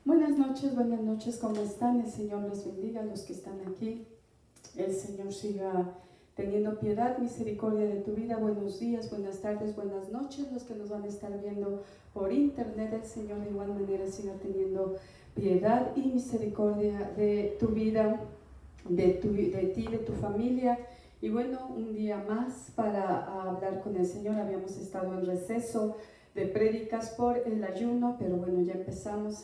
Buenas noches, ¿cómo están? El Señor los bendiga, los que están aquí. El Señor siga teniendo piedad, misericordia de tu vida. Buenos días, buenas tardes, buenas noches, los que nos van a estar viendo por internet. El Señor de igual manera siga teniendo piedad y misericordia de tu vida, de ti, de tu familia. Y bueno, un día más para hablar con el Señor. Habíamos estado en receso de prédicas por el ayuno, pero bueno, ya empezamos.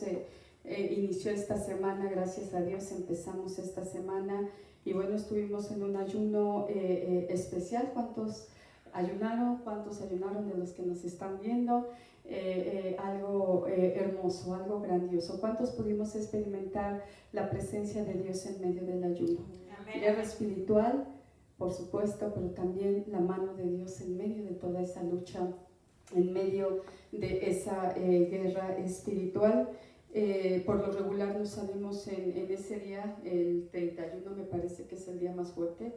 Inició esta semana, gracias a Dios empezamos esta semana y bueno, estuvimos en un ayuno especial. ¿Cuántos ayunaron? ¿Cuántos ayunaron de los que nos están viendo? Algo hermoso, algo grandioso. ¿Cuántos pudimos experimentar la presencia de Dios en medio del ayuno? Amén. Guerra espiritual, por supuesto, pero también la mano de Dios en medio de toda esa lucha, en medio de esa guerra espiritual. Por lo regular no salimos en ese día, el 31 me parece que es el día más fuerte,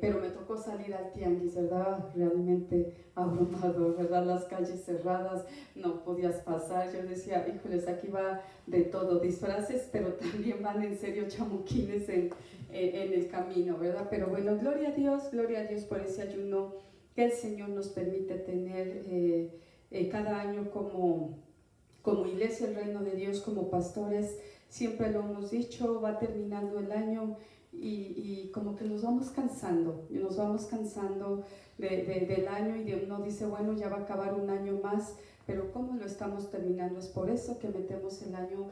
pero me tocó salir al tianguis, ¿verdad? Realmente abrumador, ¿verdad? Las calles cerradas, no podías pasar. Yo decía, híjoles, aquí va de todo, disfraces, pero también van en serio chamuquines en el camino, ¿verdad? Pero bueno, gloria a Dios por ese ayuno que el Señor nos permite tener cada año como iglesia, el reino de Dios, como pastores. Siempre lo hemos dicho, va terminando el año y como que nos vamos cansando del año, y uno dice, bueno, ya va a acabar un año más, pero ¿cómo lo estamos terminando? Es por eso que metemos el año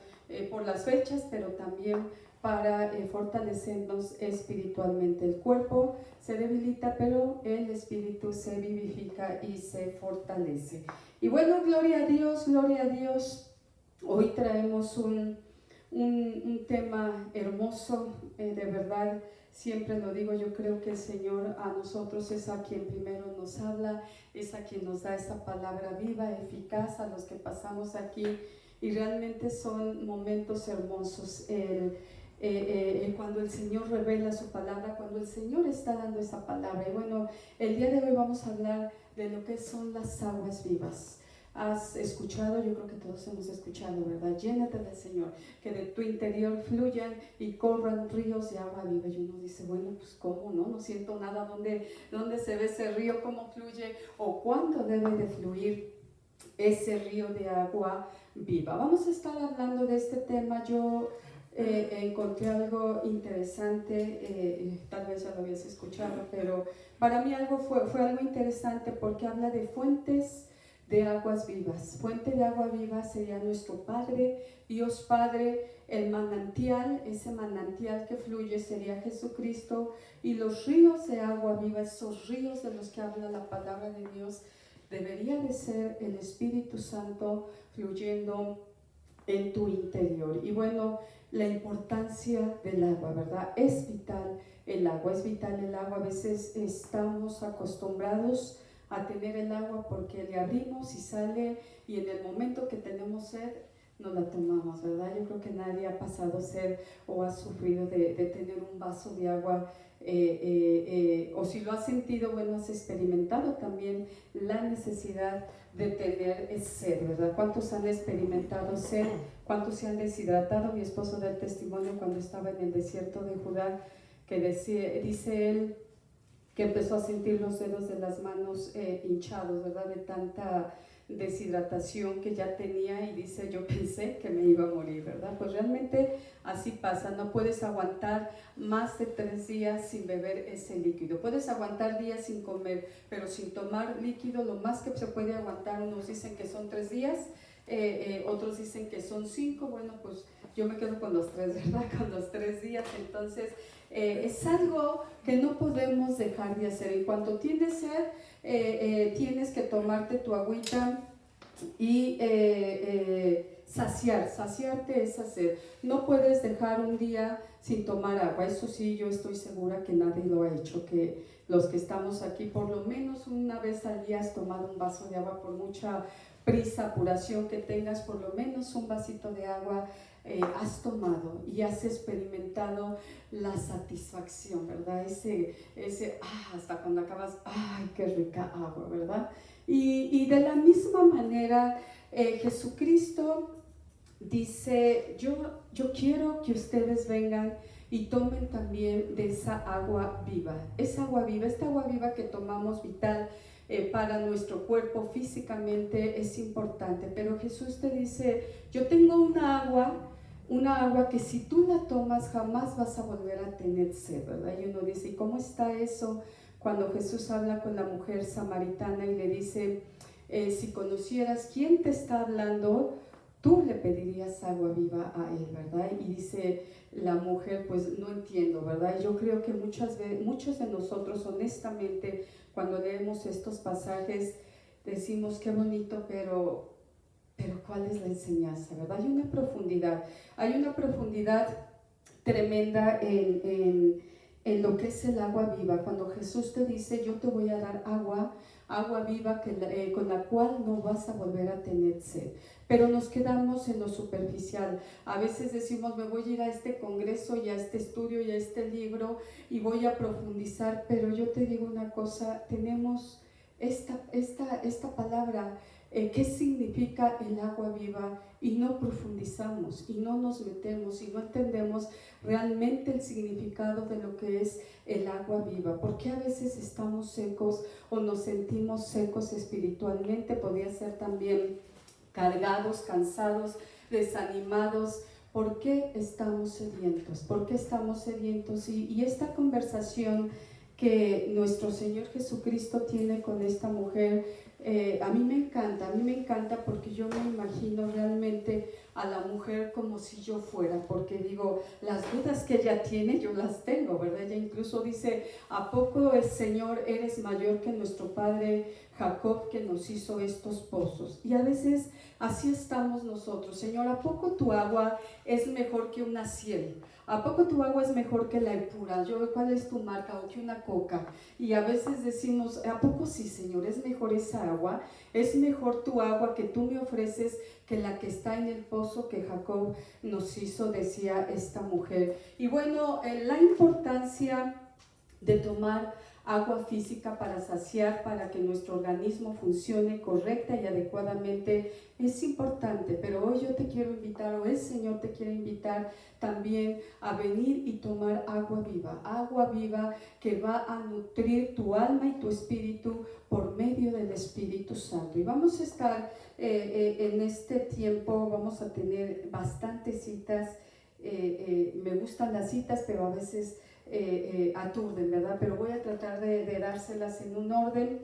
por las fechas, pero también para fortalecernos espiritualmente. El cuerpo se debilita, pero el espíritu se vivifica y se fortalece. Y bueno, gloria a Dios, gloria a Dios. Hoy traemos un tema hermoso, de verdad, siempre lo digo, yo creo que el Señor a nosotros es a quien primero nos habla, es a quien nos da esa palabra viva, eficaz, a los que pasamos aquí, y realmente son momentos hermosos. Cuando el Señor revela su palabra, cuando el Señor está dando esa palabra. Y bueno, el día de hoy vamos a hablar de lo que son las aguas vivas. Has escuchado, yo creo que todos hemos escuchado, ¿verdad? Llénate del Señor, que de tu interior fluyan y corran ríos de agua viva. Y uno dice, bueno, pues ¿cómo? No siento nada. ¿Dónde se ve ese río? ¿Cómo fluye? ¿O cuándo debe de fluir ese río de agua viva? Vamos a estar hablando de este tema. Yo encontré algo interesante, tal vez ya lo habías escuchado, pero para mí fue algo interesante porque habla de fuentes de aguas vivas. Fuente de agua viva sería nuestro Padre, Dios Padre, el manantial, ese manantial que fluye sería Jesucristo, y los ríos de agua viva, esos ríos de los que habla la palabra de Dios, debería de ser el Espíritu Santo fluyendo en tu interior. Y bueno, la importancia del agua, ¿verdad? Es vital el agua, es vital el agua. A veces estamos acostumbrados a tener el agua porque le abrimos y sale, y en el momento que tenemos sed nos la tomamos, ¿verdad? Yo creo que nadie ha pasado sed o ha sufrido de tener un vaso de agua, o si lo has sentido, bueno, has experimentado también la necesidad de tener sed, ¿verdad? ¿Cuántos han experimentado sed? ¿Cuántos se han deshidratado? Mi esposo da el testimonio cuando estaba en el desierto de Judá, que dice él que empezó a sentir los dedos de las manos hinchados, ¿verdad? De tanta deshidratación que ya tenía, y dice, yo pensé que me iba a morir, ¿verdad? Pues realmente así pasa. No puedes aguantar más de 3 días sin beber ese líquido. Puedes aguantar días sin comer, pero sin tomar líquido, lo más que se puede aguantar, unos dicen que son 3 días, otros dicen que son 5. Bueno, pues yo me quedo con los 3, ¿verdad? Con los 3 días. Entonces es algo que no podemos dejar de hacer. En cuanto tienes sed, tienes que tomarte tu agüita y saciarte esa sed. No puedes dejar un día sin tomar agua. Eso sí, yo estoy segura que nadie lo ha hecho, que los que estamos aquí por lo menos una vez al día has tomado un vaso de agua. Por mucha prisa, apuración que tengas, por lo menos un vasito de agua has tomado y has experimentado la satisfacción, ¿verdad? Hasta cuando acabas, ¡ay, qué rica agua!, ¿verdad? Y de la misma manera, Jesucristo dice, yo quiero que ustedes vengan y tomen también de esa agua viva. Esa agua viva, esta agua viva que tomamos vital para nuestro cuerpo físicamente es importante. Pero Jesús te dice, yo tengo una agua que si tú la tomas jamás vas a volver a tener sed, ¿verdad? Y uno dice, ¿y cómo está eso? Cuando Jesús habla con la mujer samaritana y le dice, si conocieras quién te está hablando, tú le pedirías agua viva a él, ¿verdad? Y dice la mujer, pues no entiendo, ¿verdad? Y yo creo que muchos de nosotros, honestamente, cuando leemos estos pasajes, decimos qué bonito, pero ¿cuál es la enseñanza, verdad? Hay una profundidad tremenda en lo que es el agua viva. Cuando Jesús te dice, yo te voy a dar agua viva con la cual no vas a volver a tener sed. Pero nos quedamos en lo superficial. A veces decimos, me voy a ir a este congreso y a este estudio y a este libro y voy a profundizar, pero yo te digo una cosa, tenemos esta palabra, qué significa el agua viva, y no profundizamos y no nos metemos y no entendemos realmente el significado de lo que es el agua viva. Porque a veces estamos secos o nos sentimos secos espiritualmente, podría ser también cargados, cansados, desanimados. ¿Por qué estamos sedientos? ¿Por qué estamos sedientos? Y esta conversación que nuestro Señor Jesucristo tiene con esta mujer, a mí me encanta porque yo me imagino realmente a la mujer como si yo fuera, porque digo, las dudas que ella tiene, yo las tengo, ¿verdad? Ella incluso dice, ¿a poco el Señor eres mayor que nuestro padre Jacob, que nos hizo estos pozos? Y a veces así estamos nosotros. Señor, ¿a poco tu agua es mejor que una ciel? ¿A poco tu agua es mejor que la Epura? ¿Cuál es tu marca? ¿O que una Coca? Y a veces decimos, ¿a poco sí, Señor? ¿Es mejor esa agua? ¿Es mejor tu agua que tú me ofreces que la que está en el pozo que Jacob nos hizo? Decía esta mujer. Y bueno, la importancia de tomar agua física para saciar, para que nuestro organismo funcione correcta y adecuadamente, es importante. Pero hoy yo te quiero invitar, o el Señor te quiere invitar también a venir y tomar agua viva que va a nutrir tu alma y tu espíritu por medio del Espíritu Santo. Y vamos a estar en este tiempo, vamos a tener bastantes citas. Me gustan las citas, pero a veces aturden, ¿verdad? Pero voy a tratar de dárselas en un orden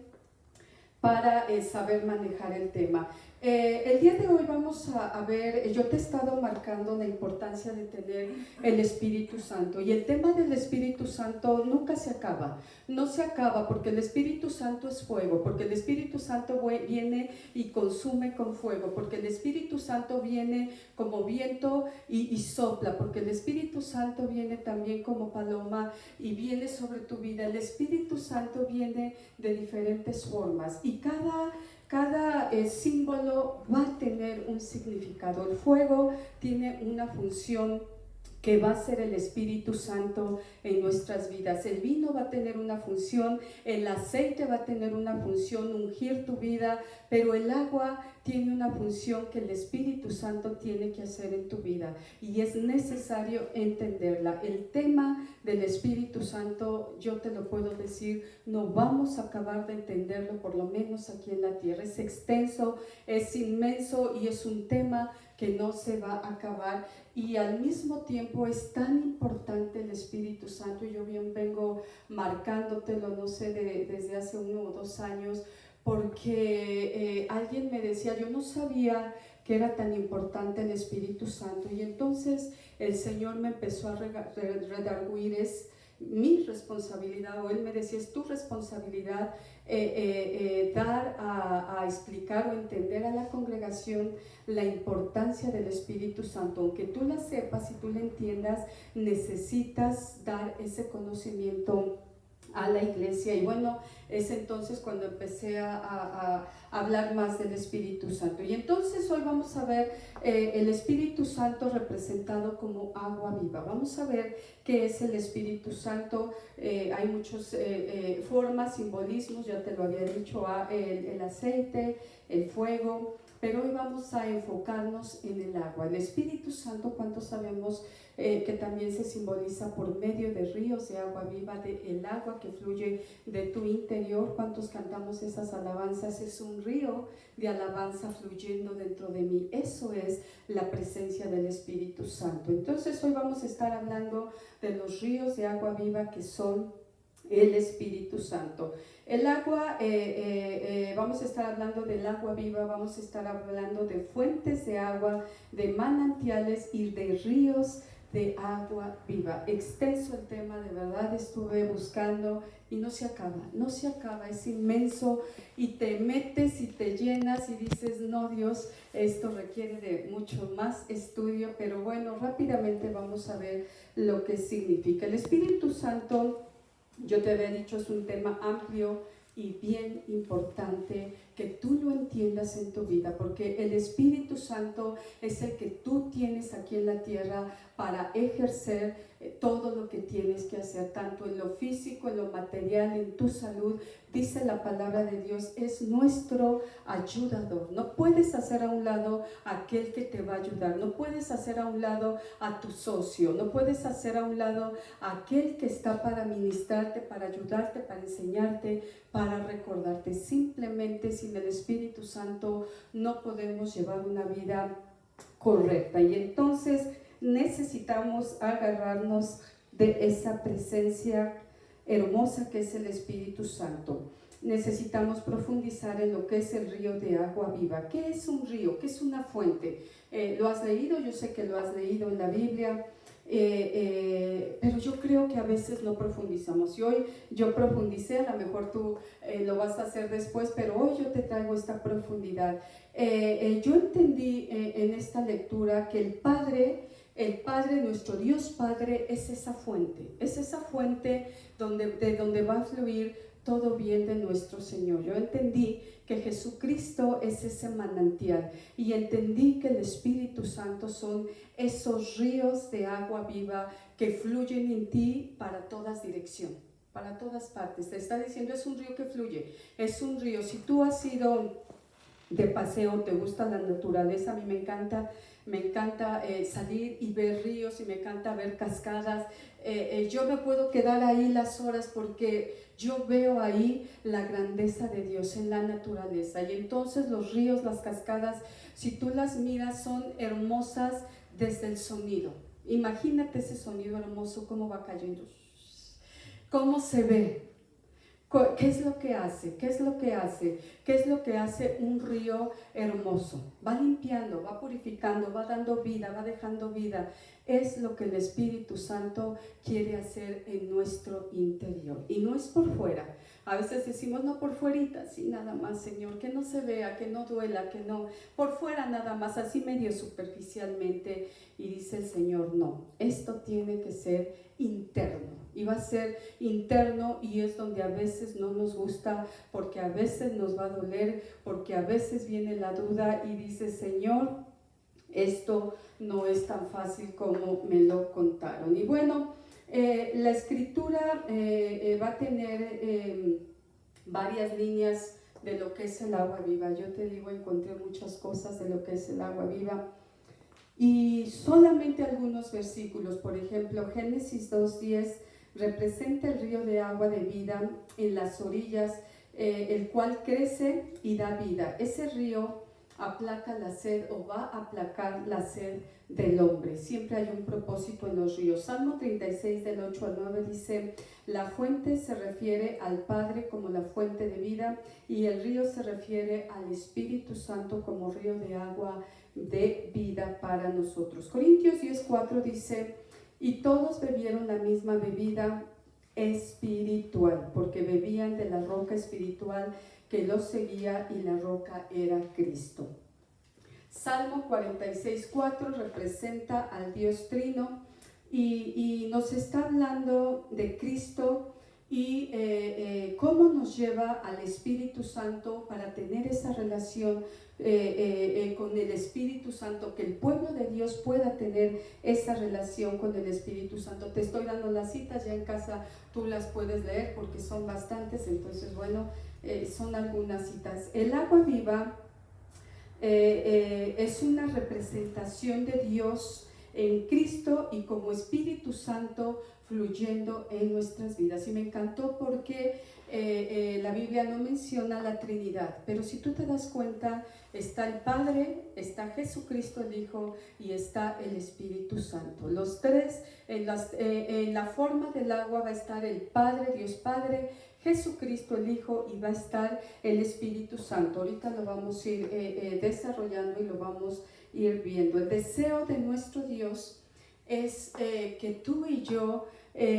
para saber manejar el tema. El día de hoy vamos a ver, yo te he estado marcando la importancia de tener el Espíritu Santo, y el tema del Espíritu Santo nunca se acaba, no se acaba, porque el Espíritu Santo es fuego, porque el Espíritu Santo viene y consume con fuego, porque el Espíritu Santo viene como viento y sopla, porque el Espíritu Santo viene también como paloma y viene sobre tu vida. El Espíritu Santo viene de diferentes formas, y cada símbolo va a tener un significado. El fuego tiene una función que va a ser el Espíritu Santo en nuestras vidas. El vino va a tener una función, el aceite va a tener una función, ungir tu vida, pero el agua tiene una función que el Espíritu Santo tiene que hacer en tu vida, y es necesario entenderla. El tema del Espíritu Santo, yo te lo puedo decir, no vamos a acabar de entenderlo, por lo menos aquí en la tierra. Es extenso, es inmenso, y es un tema que no se va a acabar, y al mismo tiempo es tan importante el Espíritu Santo. Y yo bien vengo marcándotelo, no sé, desde hace 1 o 2 años, porque alguien me decía, yo no sabía que era tan importante el Espíritu Santo, y entonces el Señor me empezó a redarguir, es mi responsabilidad, o Él me decía, es tu responsabilidad dar a explicar o entender a la congregación la importancia del Espíritu Santo. Aunque tú la sepas y tú la entiendas, necesitas dar ese conocimiento a la iglesia. Y bueno, es entonces cuando empecé a hablar más del Espíritu Santo. Y entonces hoy vamos a ver el Espíritu Santo representado como agua viva. Vamos a ver qué es el Espíritu Santo. Hay muchas formas, simbolismos, ya te lo había dicho, el aceite, el fuego, pero hoy vamos a enfocarnos en el agua. El Espíritu Santo, ¿cuántos sabemos que también se simboliza por medio de ríos de agua viva, de el agua que fluye de tu interior? ¿Cuántos cantamos esas alabanzas? Es un río de alabanza fluyendo dentro de mí. Eso es la presencia del Espíritu Santo. Entonces hoy vamos a estar hablando de los ríos de agua viva que son el Espíritu Santo. El agua, vamos a estar hablando del agua viva, vamos a estar hablando de fuentes de agua, de manantiales y de ríos de agua viva. Extenso el tema, de verdad estuve buscando y no se acaba, es inmenso y te metes y te llenas y dices, no Dios, esto requiere de mucho más estudio, pero bueno, rápidamente vamos a ver lo que significa. El Espíritu Santo, yo te había dicho, es un tema amplio y bien importante que tú lo entiendas en tu vida, porque el Espíritu Santo es el que tú tienes aquí en la tierra para ejercer todo lo que tienes que hacer, tanto en lo físico, en lo material, en tu salud. Dice la palabra de Dios, es nuestro ayudador. No puedes hacer a un lado a aquel que te va a ayudar, no puedes hacer a un lado a tu socio, no puedes hacer a un lado a aquel que está para ministrarte, para ayudarte, para enseñarte, para recordarte. Simplemente sin el Espíritu Santo no podemos llevar una vida correcta, y entonces necesitamos agarrarnos de esa presencia hermosa que es el Espíritu Santo. Necesitamos profundizar en lo que es el río de agua viva. ¿Qué es un río? ¿Qué es una fuente? ¿Lo has leído? Yo sé que lo has leído en la Biblia, pero yo creo que a veces no profundizamos. Y hoy yo profundicé, a lo mejor tú lo vas a hacer después, pero hoy yo te traigo esta profundidad. Yo entendí en esta lectura que el Padre, nuestro Dios Padre, es esa fuente de donde va a fluir todo bien de nuestro Señor. Yo entendí que Jesucristo es ese manantial y entendí que el Espíritu Santo son esos ríos de agua viva que fluyen en ti para todas direcciones, para todas partes. Te está diciendo, es un río que fluye, es un río. Si tú has ido de paseo, te gusta la naturaleza, a mí me encanta salir y ver ríos y me encanta ver cascadas. Yo me puedo quedar ahí las horas porque yo veo ahí la grandeza de Dios en la naturaleza. Y entonces los ríos, las cascadas, si tú las miras, son hermosas desde el sonido. Imagínate ese sonido hermoso, cómo va cayendo, cómo se ve. ¿Qué es lo que hace? ¿Qué es lo que hace? ¿Qué es lo que hace un río hermoso? Va limpiando, va purificando, va dando vida, va dejando vida. Es lo que el Espíritu Santo quiere hacer en nuestro interior. Y no es por fuera. A veces decimos, no, por fuerita, sí, nada más, Señor, que no se vea, que no duela, que no, por fuera nada más, así medio superficialmente. Y dice el Señor, no, esto tiene que ser interno. Y va a ser interno, y es donde a veces no nos gusta, porque a veces nos va a doler, porque a veces viene la duda y dice, Señor, esto no es tan fácil como me lo contaron. Y bueno, la escritura va a tener varias líneas de lo que es el agua viva. Yo te digo, encontré muchas cosas de lo que es el agua viva. Y solamente algunos versículos, por ejemplo, Génesis 2:10 representa el río de agua de vida en las orillas, el cual crece y da vida. Ese río aplaca la sed, o va a aplacar la sed del hombre. Siempre hay un propósito en los ríos. Salmo 36 del 8 al 9 dice, la fuente se refiere al Padre como la fuente de vida, y el río se refiere al Espíritu Santo como río de agua de vida para nosotros. Corintios 10:4 dice, y todos bebieron la misma bebida espiritual, porque bebían de la roca espiritual que los seguía, y la roca era Cristo. Salmo 46:4 representa al Dios Trino y nos está hablando de Cristo y cómo nos lleva al Espíritu Santo para tener esa relación con el Espíritu Santo, que el pueblo de Dios pueda tener esa relación con el Espíritu Santo. Te estoy dando las citas, ya en casa tú las puedes leer porque son bastantes, entonces bueno, son algunas citas. El agua viva es una representación de Dios en Cristo y como Espíritu Santo fluyendo en nuestras vidas. Y me encantó porque la Biblia no menciona la Trinidad, pero si tú te das cuenta, está el Padre, está Jesucristo el Hijo y está el Espíritu Santo. Los tres, en la forma del agua va a estar el Padre, Dios Padre, Jesucristo el Hijo y va a estar el Espíritu Santo. Ahorita lo vamos a ir desarrollando y lo vamos a ir viendo. El deseo de nuestro Dios es que tú y yo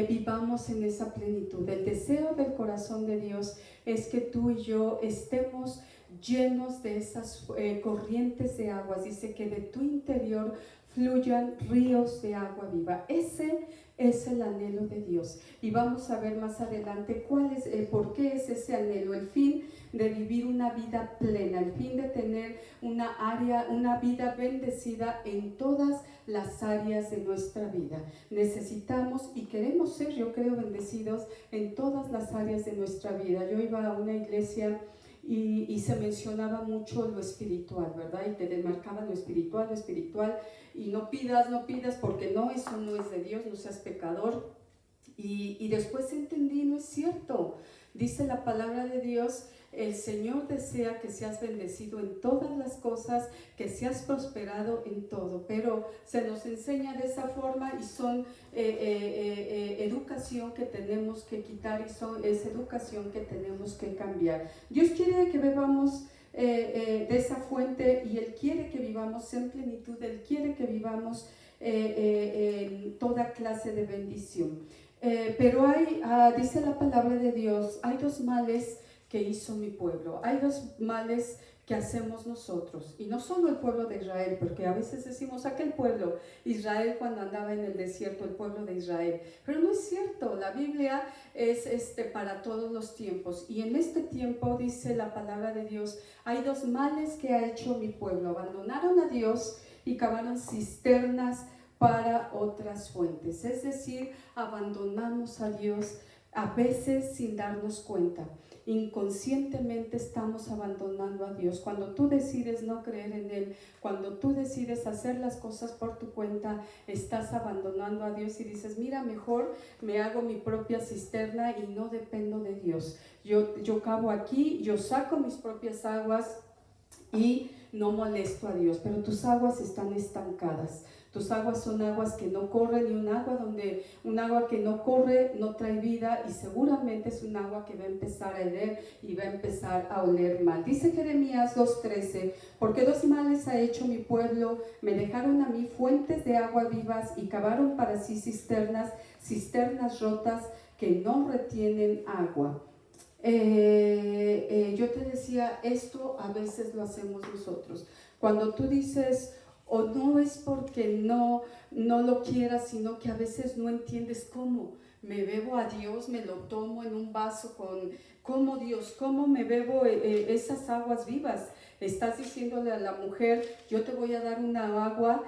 vivamos en esa plenitud. El deseo del corazón de Dios es que tú y yo estemos llenos de esas corrientes de aguas. Dice que de tu interior fluyan ríos de agua viva. Ese es el anhelo de Dios. Y vamos a ver más adelante por qué es ese anhelo. El fin de vivir una vida plena, el fin de tener una vida bendecida en todas las áreas de nuestra vida. Necesitamos y queremos ser, yo creo, bendecidos en todas las áreas de nuestra vida. Yo iba a una iglesia y se mencionaba mucho lo espiritual, ¿verdad? Y te demarcaba lo espiritual, y no pidas porque no, eso no es de Dios, no seas pecador. Y después entendí, no es cierto. Dice la palabra de Dios, el Señor desea que seas bendecido en todas las cosas, que seas prosperado en todo, pero se nos enseña de esa forma y son educación que tenemos que quitar y es educación que tenemos que cambiar. Dios quiere que bebamos de esa fuente y Él quiere que vivamos en plenitud, Él quiere que vivamos en toda clase de bendición. Pero dice la palabra de Dios, hay dos males que hizo mi pueblo, hay dos males que hacemos nosotros, y no solo el pueblo de Israel, porque a veces decimos aquel pueblo, Israel cuando andaba en el desierto, el pueblo de Israel, pero no es cierto. La Biblia es para todos los tiempos, y en este tiempo dice la palabra de Dios, hay dos males que ha hecho mi pueblo: abandonaron a Dios y cavaron cisternas para otras fuentes. Es decir, abandonamos a Dios a veces sin darnos cuenta. Inconscientemente estamos abandonando a Dios. Cuando tú decides no creer en Él, cuando tú decides hacer las cosas por tu cuenta, estás abandonando a Dios y dices, mira, mejor me hago mi propia cisterna y no dependo de Dios. Yo cavo aquí, yo saco mis propias aguas y no molesto a Dios, pero tus aguas están estancadas. Tus aguas son aguas que no corren, y un agua que no corre no trae vida, y seguramente es un agua que va a empezar a hervir y va a empezar a oler mal. Dice Jeremías 2:13, porque dos males ha hecho mi pueblo, me dejaron a mí fuentes de agua vivas y cavaron para sí cisternas rotas que no retienen agua. Yo te decía, esto a veces lo hacemos nosotros. Cuando tú dices, o no es porque no lo quieras, sino que a veces no entiendes cómo. Me bebo a Dios, me lo tomo en un vaso ¿cómo Dios? ¿Cómo me bebo esas aguas vivas? Estás diciéndole a la mujer, yo te voy a dar una agua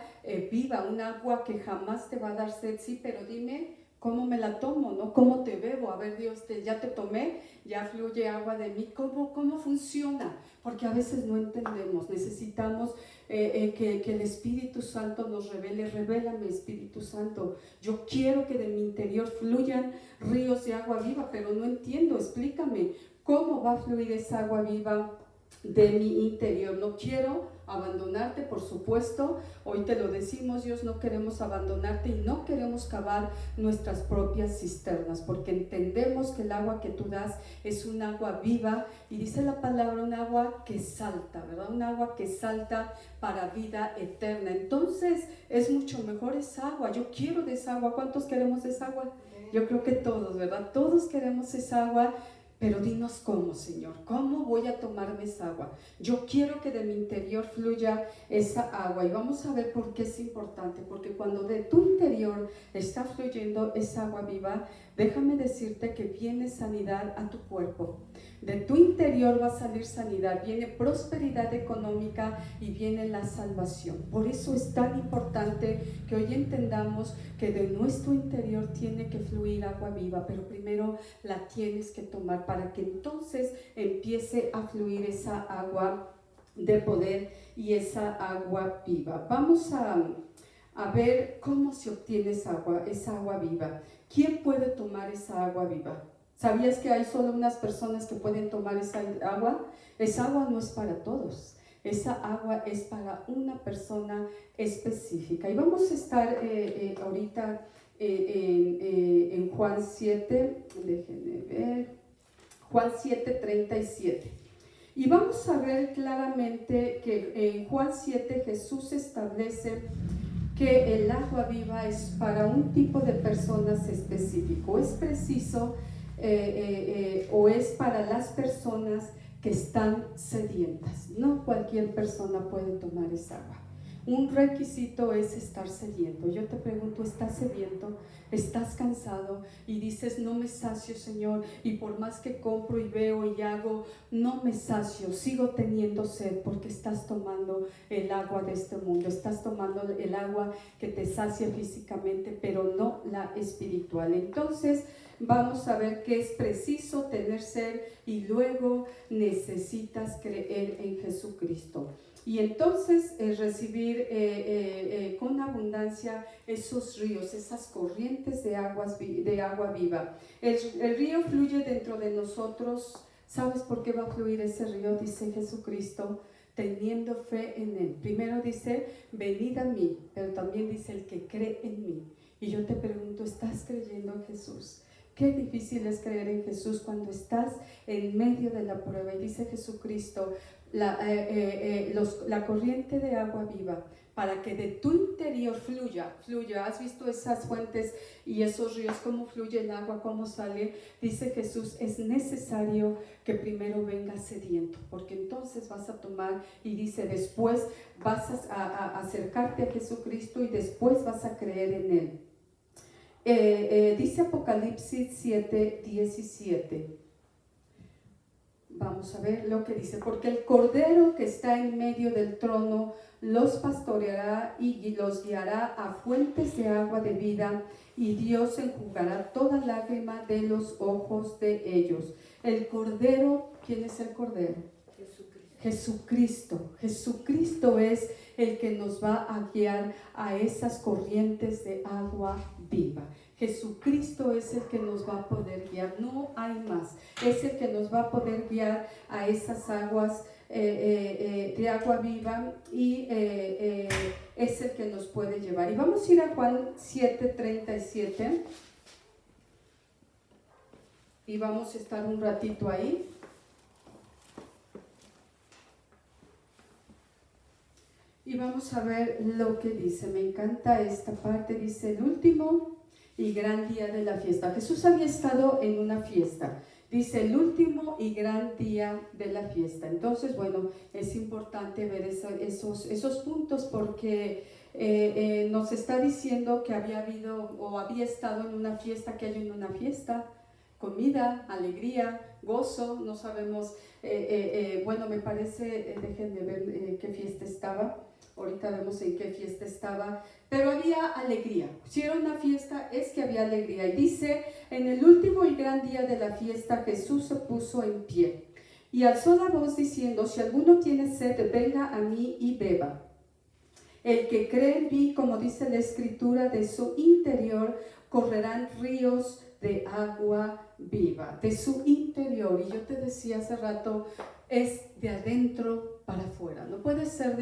viva, un agua que jamás te va a dar sed, sí, pero dime, ¿cómo me la tomo? ¿No? ¿Cómo te bebo? A ver, Dios, ya te tomé, ya fluye agua de mí. ¿Cómo funciona? Porque a veces no entendemos. Necesitamos que el Espíritu Santo nos revele. Revélame, Espíritu Santo. Yo quiero que de mi interior fluyan ríos de agua viva, pero no entiendo. Explícame, ¿cómo va a fluir esa agua viva de mi interior? No quiero abandonarte, por supuesto. Hoy te lo decimos, Dios, no queremos abandonarte y no queremos cavar nuestras propias cisternas, porque entendemos que el agua que tú das es un agua viva, y dice la palabra, un agua que salta, ¿verdad? Un agua que salta para vida eterna. Entonces es mucho mejor esa agua. Yo quiero de esa agua. ¿Cuántos queremos esa agua? Yo creo que todos, ¿verdad? Todos queremos esa agua. Pero dinos cómo, Señor, ¿cómo voy a tomarme esa agua? Yo quiero que de mi interior fluya esa agua. Y vamos a ver por qué es importante. Porque cuando de tu interior está fluyendo esa agua viva, déjame decirte que viene sanidad a tu cuerpo. De tu interior va a salir sanidad, viene prosperidad económica y viene la salvación. Por eso es tan importante que hoy entendamos que de nuestro interior tiene que fluir agua viva, pero primero la tienes que tomar para que entonces empiece a fluir esa agua de poder y esa agua viva. Vamos a ver cómo se obtiene esa agua viva. ¿Quién puede tomar esa agua viva? ¿Sabías que hay solo unas personas que pueden tomar esa agua? Esa agua no es para todos. Esa agua es para una persona específica. Y vamos a estar ahorita en Juan 7, déjenme ver, Juan 7:37. Y vamos a ver claramente que en Juan 7 Jesús establece que el agua viva es para un tipo de personas específico. Es preciso o es para las personas que están sedientas. No cualquier persona puede tomar esa agua. Un requisito es estar sediento. Yo te pregunto, ¿estás sediento? ¿Estás cansado? Y dices, no me sacio, Señor, y por más que compro y veo y hago, no me sacio, sigo teniendo sed, porque estás tomando el agua de este mundo, estás tomando el agua que te sacia físicamente, pero no la espiritual. Entonces, vamos a ver que es preciso tener sed y luego necesitas creer en Jesucristo. Y entonces recibir con abundancia esos ríos, esas corrientes de agua viva. El río fluye dentro de nosotros. ¿Sabes por qué va a fluir ese río? Dice Jesucristo, teniendo fe en Él. Primero dice, venid a mí, pero también dice el que cree en mí. Y yo te pregunto, ¿estás creyendo en Jesús? Qué difícil es creer en Jesús cuando estás en medio de la prueba. Y dice Jesucristo, la corriente de agua viva, para que de tu interior fluya. ¿Has visto esas fuentes y esos ríos, cómo fluye el agua, cómo sale? Dice Jesús, es necesario que primero vengas sediento, porque entonces vas a tomar, y dice, después vas a acercarte a Jesucristo y después vas a creer en Él. Dice Apocalipsis 7:17. Vamos a ver lo que dice, porque el Cordero que está en medio del trono los pastoreará y los guiará a fuentes de agua de vida, y Dios enjugará toda lágrima de los ojos de ellos. El Cordero, ¿quién es el Cordero? Jesucristo. Jesucristo es el que nos va a guiar a esas corrientes de agua viva. Jesucristo es el que nos va a poder guiar, no hay más. Es el que nos va a poder guiar a esas aguas de agua viva, y es el que nos puede llevar. Y vamos a ir a Juan 7:37 y vamos a estar un ratito ahí. Y vamos a ver lo que dice. Me encanta esta parte. Dice, el último y gran día de la fiesta. Jesús había estado en una fiesta. Dice, el último y gran día de la fiesta. Entonces, bueno, es importante ver esos puntos, porque nos está diciendo que había habido o había estado en una fiesta. Que hay en una fiesta: comida, alegría, gozo. No sabemos, bueno, me parece, déjenme ver qué fiesta estaba. Ahorita vemos en qué fiesta estaba, pero había alegría. Si era una fiesta, es que había alegría. Y dice, en el último y gran día de la fiesta, Jesús se puso en pie y alzó la voz diciendo, si alguno tiene sed, venga a mí y beba. El que cree en mí, como dice la Escritura, de su interior correrán ríos de agua viva. De su interior. Y yo te decía hace rato, es de adentro para afuera. No puede ser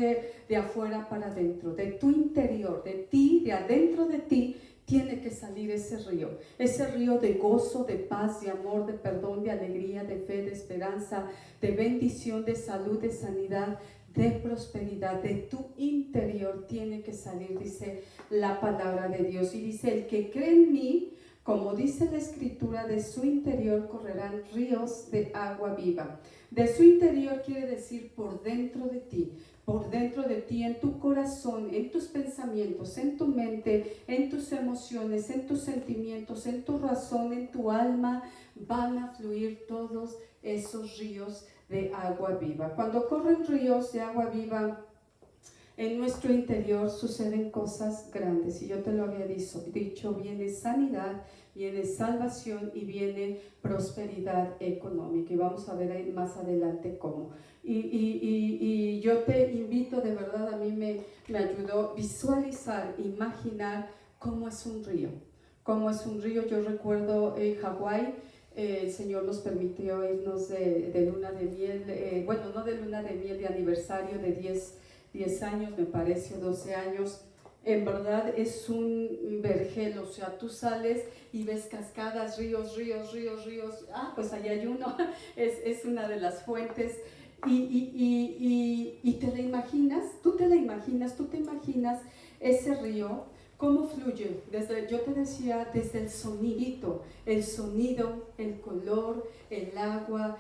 de afuera para adentro. De tu interior, de ti, de adentro de ti, tiene que salir ese río de gozo, de paz, de amor, de perdón, de alegría, de fe, de esperanza, de bendición, de salud, de sanidad, de prosperidad. De tu interior tiene que salir, dice la palabra de Dios. Y dice, el que cree en mí, como dice la Escritura, de su interior correrán ríos de agua viva. De su interior quiere decir por dentro de ti. Por dentro de ti, en tu corazón, en tus pensamientos, en tu mente, en tus emociones, en tus sentimientos, en tu razón, en tu alma, van a fluir todos esos ríos de agua viva. Cuando corren ríos de agua viva, en nuestro interior suceden cosas grandes. Y yo te lo había dicho, viene sanidad, viene salvación y viene prosperidad económica. Y vamos a ver más adelante cómo. Y yo te invito, de verdad, a mí me ayudó visualizar, imaginar cómo es un río. Cómo es un río. Yo recuerdo en Hawái, el Señor nos permitió irnos de luna de miel, bueno, no de luna de miel, de aniversario de 10 años, me parece, 12 años. En verdad es un vergel, o sea, tú sales y ves cascadas, ríos, pues allá hay uno, es una de las fuentes. Y te la imaginas, tú te imaginas ese río, cómo fluye. Yo te decía, desde el sonidito, el sonido, el color, el agua,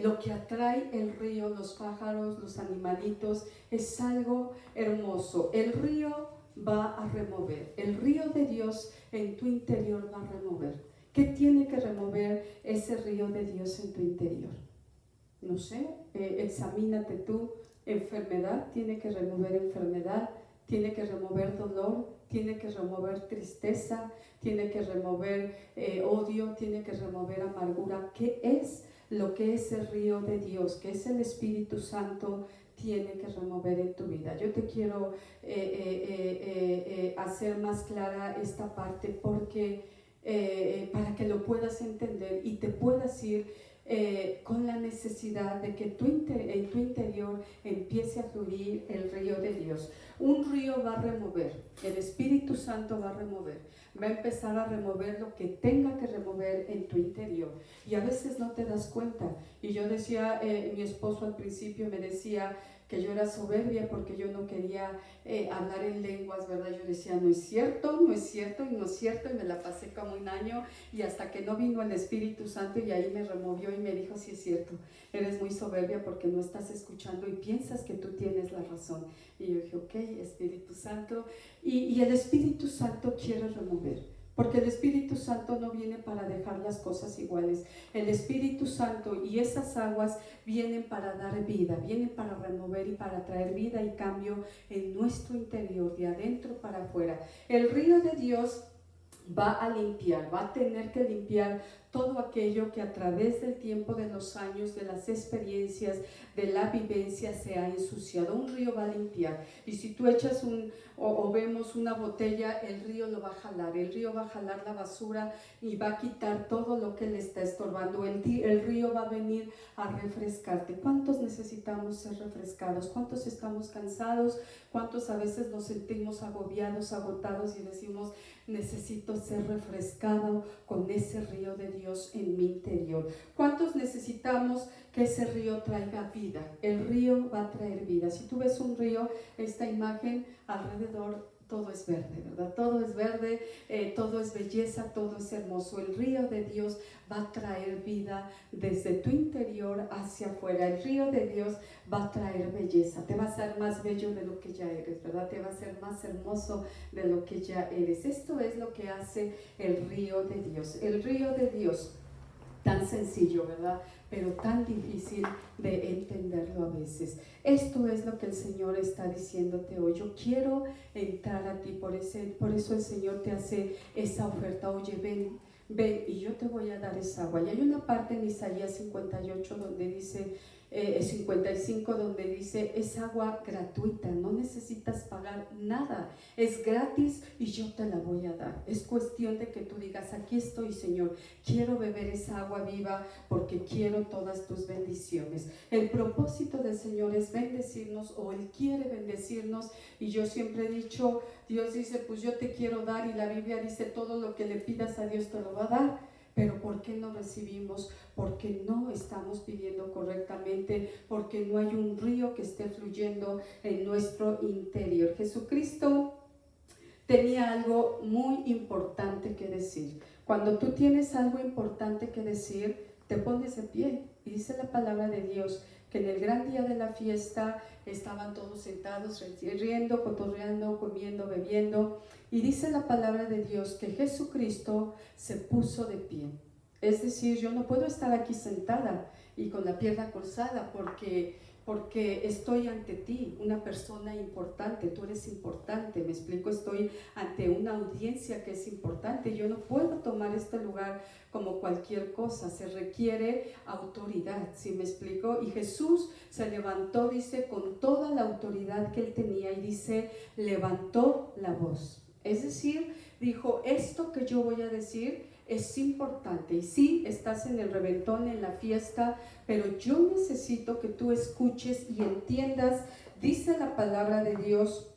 lo que atrae el río, los pájaros, los animalitos, es algo hermoso. El río va a remover, el río de Dios en tu interior va a remover. ¿Qué tiene que remover ese río de Dios en tu interior? No sé, examínate tú. Enfermedad, tiene que remover enfermedad, tiene que remover dolor, tiene que remover tristeza, tiene que remover odio, tiene que remover amargura. ¿Qué es lo que ese río de Dios, que es el Espíritu Santo, tiene que remover en tu vida? Yo te quiero hacer más clara esta parte porque para que lo puedas entender y te puedas ir con la necesidad de que en tu interior empiece a fluir el río de Dios. Un río va a remover, el Espíritu Santo va a empezar a remover lo que tenga que remover en tu interior. Y a veces no te das cuenta. Y yo decía, mi esposo al principio me decía que yo era soberbia porque yo no quería hablar en lenguas, ¿verdad? Yo decía, no es cierto, y me la pasé como un año, y hasta que no vino el Espíritu Santo y ahí me removió y me dijo, sí es cierto, eres muy soberbia porque no estás escuchando y piensas que tú tienes la razón. Y yo dije, ok, Espíritu Santo, y el Espíritu Santo quiere remover. Porque el Espíritu Santo no viene para dejar las cosas iguales. El Espíritu Santo y esas aguas vienen para dar vida, vienen para remover y para traer vida y cambio en nuestro interior, de adentro para afuera. El río de Dios va a limpiar, va a tener que limpiar todo aquello que a través del tiempo, de los años, de las experiencias, de la vivencia se ha ensuciado. Un río va a limpiar, y si tú echas o vemos una botella, el río lo va a jalar, el río va a jalar la basura y va a quitar todo lo que le está estorbando. El río va a venir a refrescarte. ¿Cuántos necesitamos ser refrescados? ¿Cuántos estamos cansados? ¿Cuántos a veces nos sentimos agobiados, agotados y decimos, necesito ser refrescado con ese río de Dios en mi interior? ¿Cuántos necesitamos que ese río traiga vida? El río va a traer vida. Si tú ves un río, esta imagen alrededor, todo es verde, ¿verdad? Todo es verde, todo es belleza, todo es hermoso. El río de Dios va a traer vida desde tu interior hacia afuera. El río de Dios va a traer belleza, te va a hacer más bello de lo que ya eres, ¿verdad? Te va a hacer más hermoso de lo que ya eres. Esto es lo que hace el río de Dios. El río de Dios, tan sencillo, ¿verdad? Pero tan difícil de entenderlo a veces. Esto es lo que el Señor está diciéndote hoy. Yo quiero entrar a ti, por eso el Señor te hace esa oferta. Oye, ven y yo te voy a dar esa agua. Y hay una parte en Isaías 58 donde dice, 55, donde dice, es agua gratuita, no necesitas pagar nada, es gratis y yo te la voy a dar. Es cuestión de que tú digas, aquí estoy, Señor, quiero beber esa agua viva porque quiero todas tus bendiciones. El propósito del Señor es bendecirnos, o Él quiere bendecirnos, y yo siempre he dicho, Dios dice, pues yo te quiero dar, y la Biblia dice, todo lo que le pidas a Dios te lo va a dar. Pero ¿por qué no recibimos? Porque no estamos pidiendo correctamente, porque no hay un río que esté fluyendo en nuestro interior. Jesucristo tenía algo muy importante que decir. Cuando tú tienes algo importante que decir, te pones de pie. Y dice la palabra de Dios que en el gran día de la fiesta estaban todos sentados, riendo, cotorreando, comiendo, bebiendo. Y dice la palabra de Dios que Jesucristo se puso de pie. Es decir, yo no puedo estar aquí sentada y con la pierna cruzada porque porque estoy ante ti, una persona importante, tú eres importante, me explico, estoy ante una audiencia que es importante, yo no puedo tomar este lugar como cualquier cosa, se requiere autoridad, ¿sí me explico? Y Jesús se levantó, dice, con toda la autoridad que él tenía y dice, levantó la voz, es decir, dijo, esto que yo voy a decir es importante y sí, estás en el reventón, en la fiesta, pero yo necesito que tú escuches y entiendas, dice la palabra de Dios,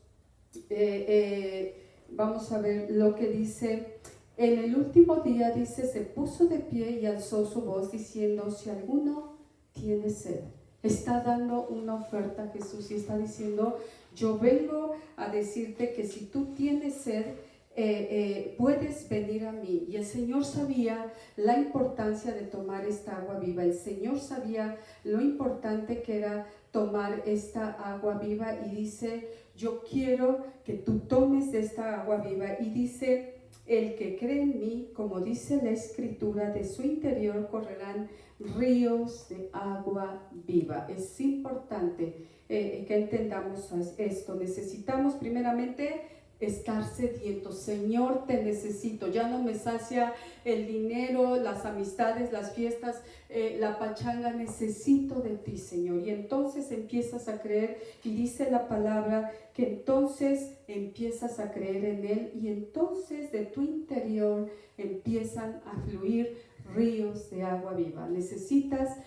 vamos a ver lo que dice, en el último día dice, se puso de pie y alzó su voz diciendo, si alguno tiene sed, está dando una oferta a Jesús y está diciendo, yo vengo a decirte que si tú tienes sed, puedes venir a mí. Y el Señor sabía la importancia de tomar esta agua viva, el Señor sabía lo importante que era tomar esta agua viva y dice, yo quiero que tú tomes de esta agua viva y dice, el que cree en mí, como dice la Escritura, de su interior correrán ríos de agua viva. Es importante que entendamos esto. Necesitamos primeramente estar sedientos. Señor, te necesito. Ya no me sacia el dinero, las amistades, las fiestas, la pachanga. Necesito de ti, Señor. Y entonces empiezas a creer y dice la palabra que entonces empiezas a creer en Él y entonces de tu interior empiezan a fluir ríos de agua viva. Necesitas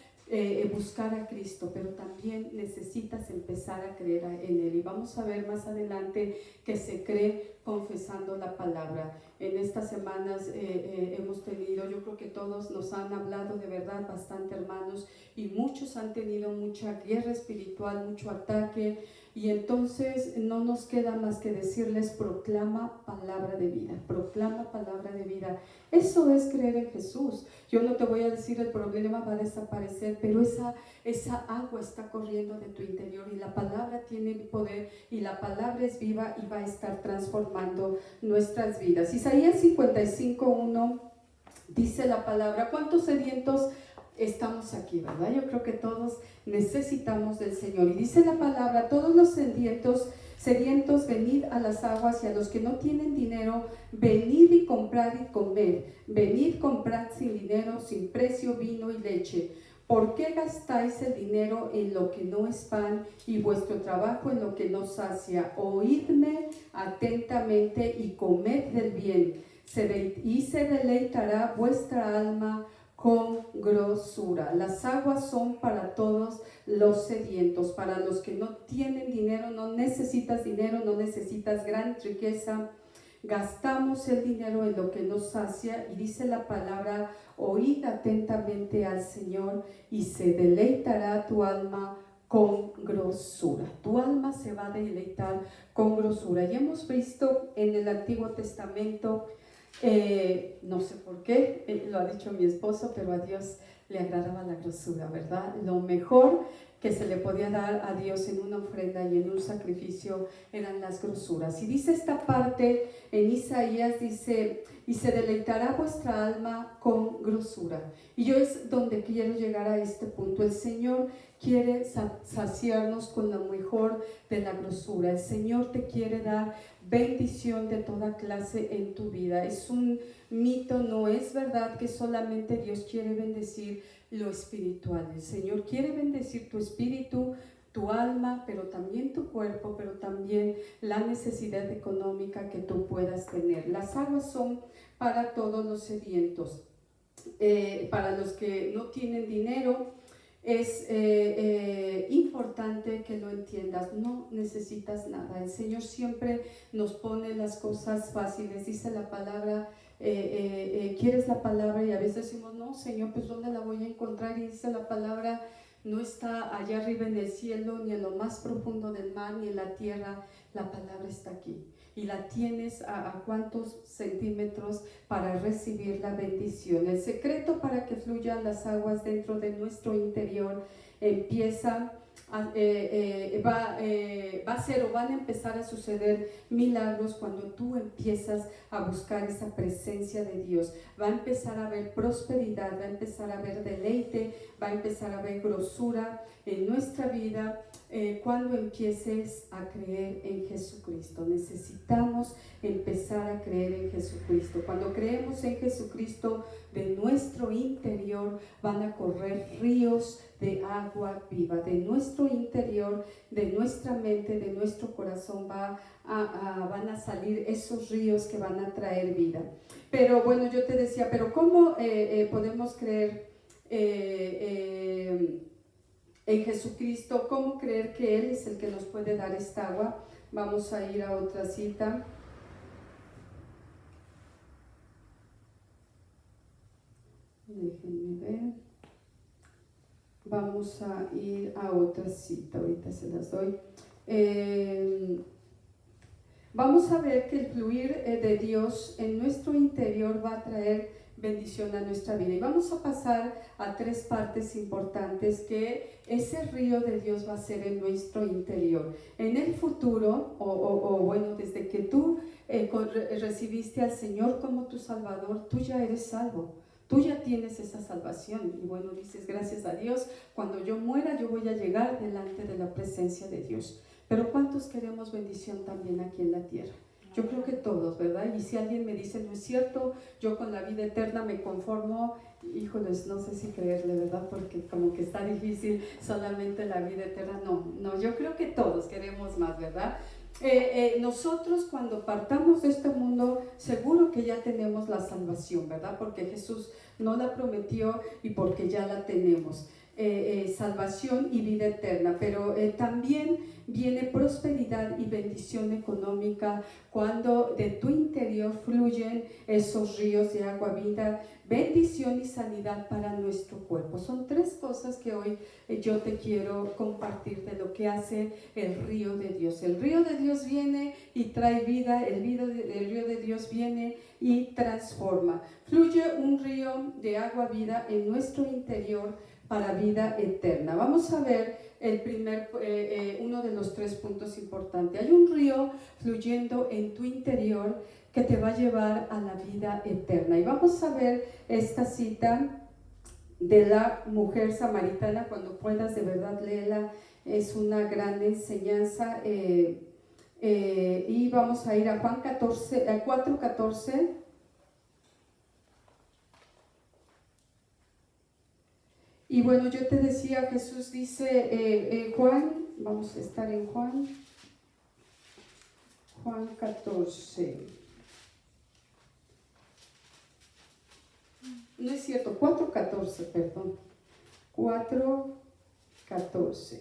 buscar a Cristo, pero también necesitas empezar a creer en Él. Y vamos a ver más adelante que se cree confesando la palabra. En estas semanas hemos tenido, yo creo que todos nos han hablado de verdad bastante, hermanos, y muchos han tenido mucha guerra espiritual, mucho ataque, y entonces no nos queda más que decirles, proclama palabra de vida, proclama palabra de vida. Eso es creer en Jesús. Yo no te voy a decir el problema va a desaparecer, pero esa agua está corriendo de tu interior y la palabra tiene poder y la palabra es viva y va a estar transformando nuestras vidas. Isaías 55:1 dice la palabra, ¿cuántos sedientos estamos aquí, verdad? Yo creo que todos necesitamos del Señor. Y dice la palabra, todos los sedientos, venid a las aguas, y a los que no tienen dinero, venid y comprad y comed. Venid, comprad sin dinero, sin precio, vino y leche. ¿Por qué gastáis el dinero en lo que no es pan y vuestro trabajo en lo que no sacia? Oídme atentamente y comed del bien, y se deleitará vuestra alma con grosura. Las aguas son para todos los sedientos, para los que no tienen dinero. No necesitas dinero, no necesitas gran riqueza. Gastamos el dinero en lo que nos sacia y dice la palabra, oíd atentamente al Señor y se deleitará tu alma con grosura. Tu alma se va a deleitar con grosura. Y hemos visto en el Antiguo Testamento, no sé por qué, lo ha dicho mi esposo, pero a Dios le agradaba la grosura, ¿verdad? Lo mejor que se le podía dar a Dios en una ofrenda y en un sacrificio eran las grosuras. Y dice esta parte en Isaías, dice, y se deleitará vuestra alma con grosura. Y yo es donde quiero llegar a este punto. El Señor quiere saciarnos con lo mejor de la grosura. El Señor te quiere dar bendición de toda clase en tu vida. Es un mito, no es verdad que solamente Dios quiere bendecir lo espiritual. El Señor quiere bendecir tu espíritu, tu alma, pero también tu cuerpo, pero también la necesidad económica que tú puedas tener. Las aguas son para todos los sedientos. Para los que no tienen dinero, es importante que lo entiendas. No necesitas nada. El Señor siempre nos pone las cosas fáciles. Dice la palabra, quieres la palabra, y a veces decimos, no, Señor, pues ¿dónde la voy a encontrar? Y dice la palabra, no está allá arriba en el cielo, ni en lo más profundo del mar, ni en la tierra. La palabra está aquí. Y la tienes a cuántos centímetros para recibir la bendición. El secreto para que fluyan las aguas dentro de nuestro interior empieza va a ser o van a empezar a suceder milagros cuando tú empiezas a buscar esa presencia de Dios. Va a empezar a haber prosperidad, va a empezar a haber deleite, va a empezar a haber grosura en nuestra vida cuando empieces a creer en Jesucristo. Necesitamos empezar a creer en Jesucristo. Cuando creemos en Jesucristo, de nuestro interior van a correr ríos de agua viva. De nuestro interior, de nuestra mente, de nuestro corazón van a salir esos ríos que van a traer vida. Pero bueno, yo te decía, pero ¿cómo podemos creer en Jesucristo? ¿Cómo creer que Él es el que nos puede dar esta agua? Vamos a ir a otra cita. Déjenme ver. Vamos a ir a otra cita, ahorita se las doy. Vamos a ver que el fluir de Dios en nuestro interior va a traer bendición a nuestra vida. Y vamos a pasar a tres partes importantes que ese río de Dios va a ser en nuestro interior. En el futuro, bueno, desde que tú recibiste al Señor como tu Salvador, tú ya eres salvo. Tú ya tienes esa salvación y bueno, dices, gracias a Dios, cuando yo muera yo voy a llegar delante de la presencia de Dios. Pero ¿cuántos queremos bendición también aquí en la tierra? Yo creo que todos, ¿verdad? Y si alguien me dice, no es cierto, yo con la vida eterna me conformo, híjoles, no sé si creerle, ¿verdad? Porque como que está difícil solamente la vida eterna. No, yo creo que todos queremos más, ¿verdad? Nosotros cuando partamos de este mundo seguro que ya tenemos la salvación, ¿verdad? Porque Jesús nos la prometió y porque ya la tenemos, salvación y vida eterna, pero también viene prosperidad y bendición económica cuando de tu interior fluyen esos ríos de agua vida, bendición y sanidad para nuestro cuerpo. Son tres cosas que hoy yo te quiero compartir de lo que hace el río de Dios. El río de Dios viene y trae vida, el río de Dios viene y transforma. Fluye un río de agua vida en nuestro interior para vida eterna. Vamos a ver uno de los tres puntos importantes. Hay un río fluyendo en tu interior que te va a llevar a la vida eterna. Y vamos a ver esta cita de la mujer samaritana. Cuando puedas, de verdad, léela. Es una gran enseñanza. Y vamos a ir a Juan 4:14. Y bueno, yo te decía, Jesús dice, Juan, vamos a estar en Juan 14. No es cierto, 4:14, perdón. 4:14.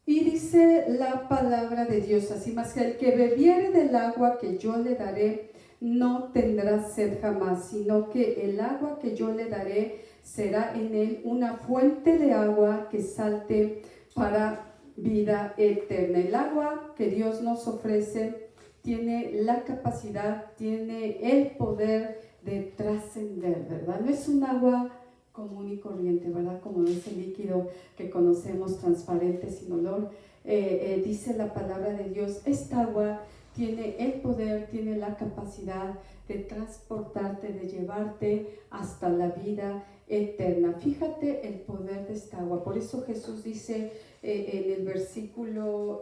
Y dice la palabra de Dios así: mas que el que bebiere del agua que yo le daré, no tendrá sed jamás, sino que el agua que yo le daré será en él una fuente de agua que salte para vida eterna. El agua que Dios nos ofrece tiene la capacidad, tiene el poder de trascender, ¿verdad? No es un agua común y corriente, ¿verdad? Como ese líquido que conocemos, transparente, sin olor. Dice la palabra de Dios, esta agua tiene el poder, tiene la capacidad de transportarte, de llevarte hasta la vida eterna. Fíjate el poder de esta agua. Por eso Jesús dice en el versículo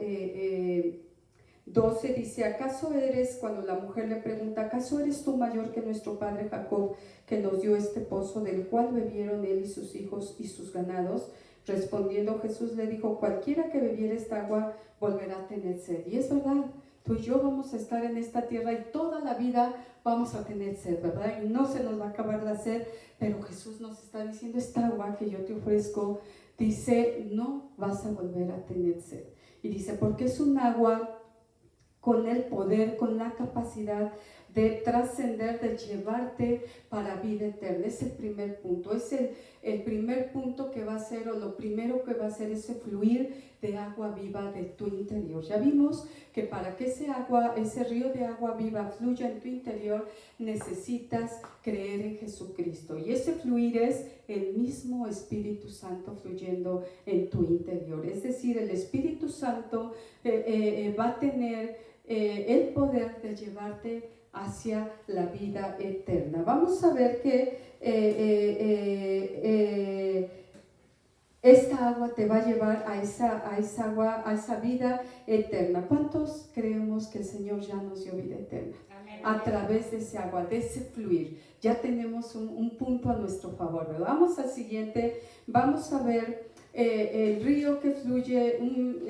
12, dice, ¿acaso eres, cuando la mujer le pregunta, ¿acaso eres tú mayor que nuestro padre Jacob, que nos dio este pozo del cual bebieron él y sus hijos y sus ganados? Respondiendo Jesús le dijo, cualquiera que bebiera esta agua volverá a tener sed. Y es verdad, tú y yo vamos a estar en esta tierra y toda la vida vamos a tener sed, ¿verdad? Y no se nos va a acabar la sed, pero Jesús nos está diciendo, esta agua que yo te ofrezco, dice, no vas a volver a tener sed. Y dice, porque es un agua con el poder, con la capacidad de trascender, de llevarte para vida eterna. Es el primer punto, es el primer punto que va a ser, o lo primero que va a hacer ese fluir de agua viva de tu interior. Ya vimos que para que ese río de agua viva fluya en tu interior, necesitas creer en Jesucristo. Y ese fluir es el mismo Espíritu Santo fluyendo en tu interior. Es decir, el Espíritu Santo va a tener el poder de llevarte hacia la vida eterna. Vamos a ver que esta agua te va a llevar a esa vida eterna. ¿Cuántos creemos que el Señor ya nos dio vida eterna? Amén. A través de ese agua, de ese fluir. Ya tenemos un punto a nuestro favor, ¿verdad? Vamos al siguiente. Vamos a ver el río que fluye un